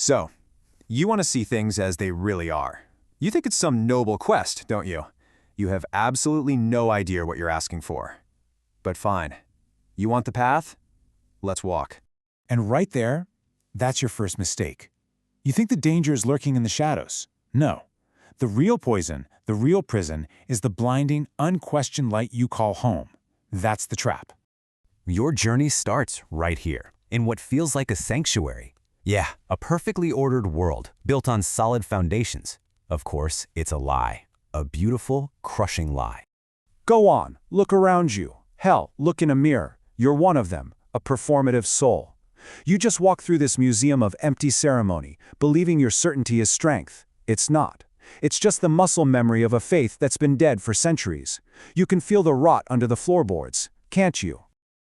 So, you want to see things as they really are. You think it's some noble quest, don't you? You have absolutely no idea what you're asking for. But fine. You want the path? Let's walk. And right there, that's your first mistake. You think the danger is lurking in the shadows. No. The real poison, the real prison, is the blinding, unquestioned light you call home. That's the trap. Your journey starts right here, in what feels like a sanctuary. Yeah, a perfectly ordered world, built on solid foundations. Of course, it's a lie. A beautiful, crushing lie. Go on, look around you. Hell, look in a mirror. You're one of them, a performative soul. You just walk through this museum of empty ceremony, believing your certainty is strength. It's not. It's just the muscle memory of a faith that's been dead for centuries. You can feel the rot under the floorboards, can't you?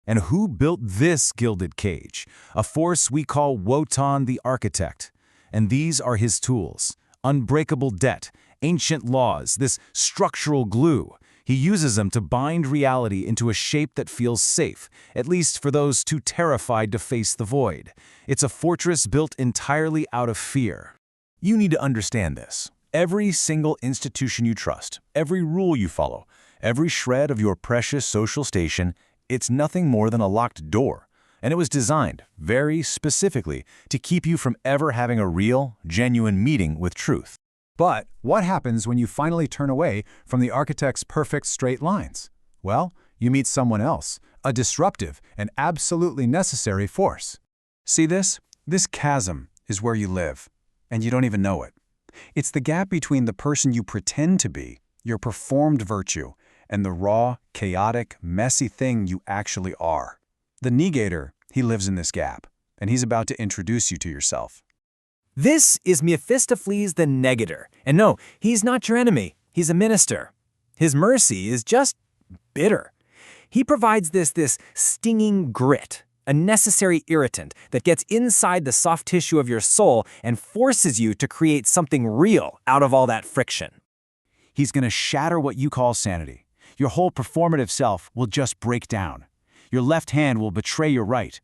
And who built this gilded cage? A force we call Wotan the Architect. And these are his tools. Unbreakable debt, ancient laws, this structural glue. He uses them to bind reality into a shape that feels safe, at least for those too terrified to face the void. It's a fortress built entirely out of fear. You need to understand this. Every single institution you trust, every rule you follow, every shred of your precious social station, it's nothing more than a locked door. And it was designed, very specifically, to keep you from ever having a real, genuine meeting with truth. But what happens when you finally turn away from the architect's perfect straight lines? Well, you meet someone else, a disruptive and absolutely necessary force. See this? This chasm is where you live, and you don't even know it. It's the gap between the person you pretend to be, your performed virtue, and the raw, chaotic, messy thing you actually are. The negator, he lives in this gap, and he's about to introduce you to yourself. This is Mephistopheles the Negator. And no, he's not your enemy. He's a minister. His mercy is just bitter. He provides this stinging grit, a necessary irritant that gets inside the soft tissue of your soul and forces you to create something real out of all that friction. He's going to shatter what you call sanity. Your whole performative self will just break down. Your left hand will betray your right.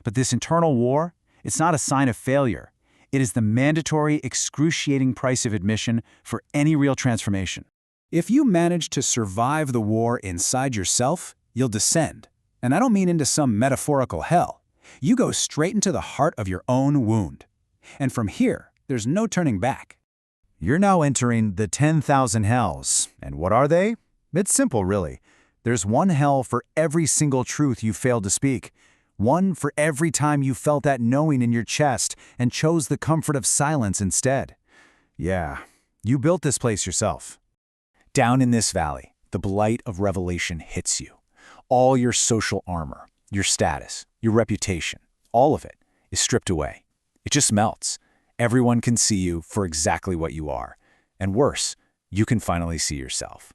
But this internal war, it's not a sign of failure. It is the mandatory, excruciating price of admission for any real transformation. If you manage to survive the war inside yourself, you'll descend. And I don't mean into some metaphorical hell. You go straight into the heart of your own wound. And from here, there's no turning back. You're now entering the 10,000 hells. And what are they? It's simple, really. There's one hell for every single truth you failed to speak. One for every time you felt that knowing in your chest and chose the comfort of silence instead. Yeah, you built this place yourself. Down in this valley, the blight of revelation hits you. All your social armor, your status, your reputation, all of it is stripped away. It just melts. Everyone can see you for exactly what you are. And worse, you can finally see yourself.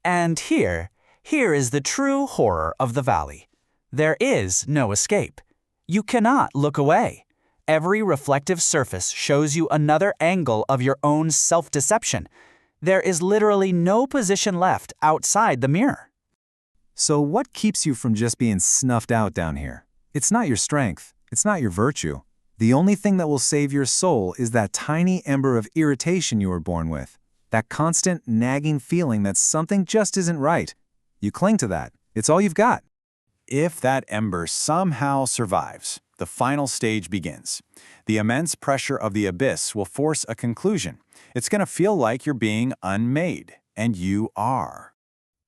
And here is the true horror of the valley. There is no escape. You cannot look away. Every reflective surface shows you another angle of your own self-deception. There is literally no position left outside the mirror. So what keeps you from just being snuffed out down here? It's not your strength. It's not your virtue. The only thing that will save your soul is that tiny ember of irritation you were born with. That constant, nagging feeling that something just isn't right. You cling to that. It's all you've got. If that ember somehow survives, the final stage begins. The immense pressure of the abyss will force a conclusion. It's going to feel like you're being unmade, and you are.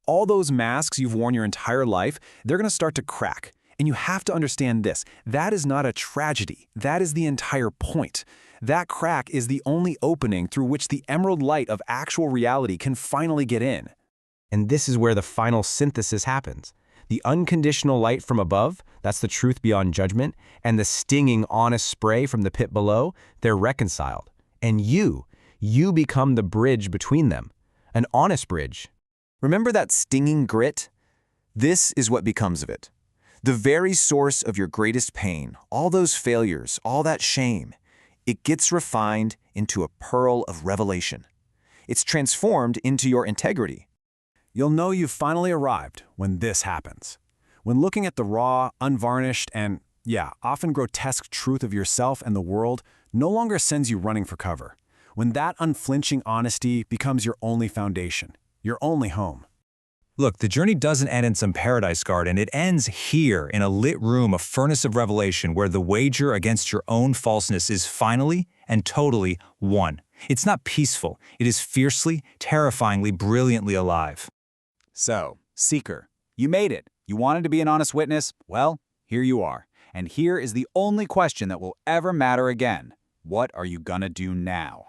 All those masks you've worn your entire life, they're going to start to crack. And you have to understand this. That is not a tragedy. That is the entire point. That crack is the only opening through which the emerald light of actual reality can finally get in. And this is where the final synthesis happens. The unconditional light from above, that's the truth beyond judgment, and the stinging, honest spray from the pit below, they're reconciled. And you become the bridge between them, an honest bridge. Remember that stinging grit? This is what becomes of it. The very source of your greatest pain, all those failures, all that shame, it gets refined into a pearl of revelation. It's transformed into your integrity. You'll know you've finally arrived when this happens. When looking at the raw, unvarnished, and, often grotesque truth of yourself and the world, no longer sends you running for cover. When that unflinching honesty becomes your only foundation, your only home. Look, the journey doesn't end in some paradise garden. It ends here in a lit room, a furnace of revelation where the wager against your own falseness is finally and totally won. It's not peaceful. It is fiercely, terrifyingly, brilliantly alive. So, Seeker, you made it. You wanted to be an honest witness? Well, here you are. And here is the only question that will ever matter again. What are you gonna do now?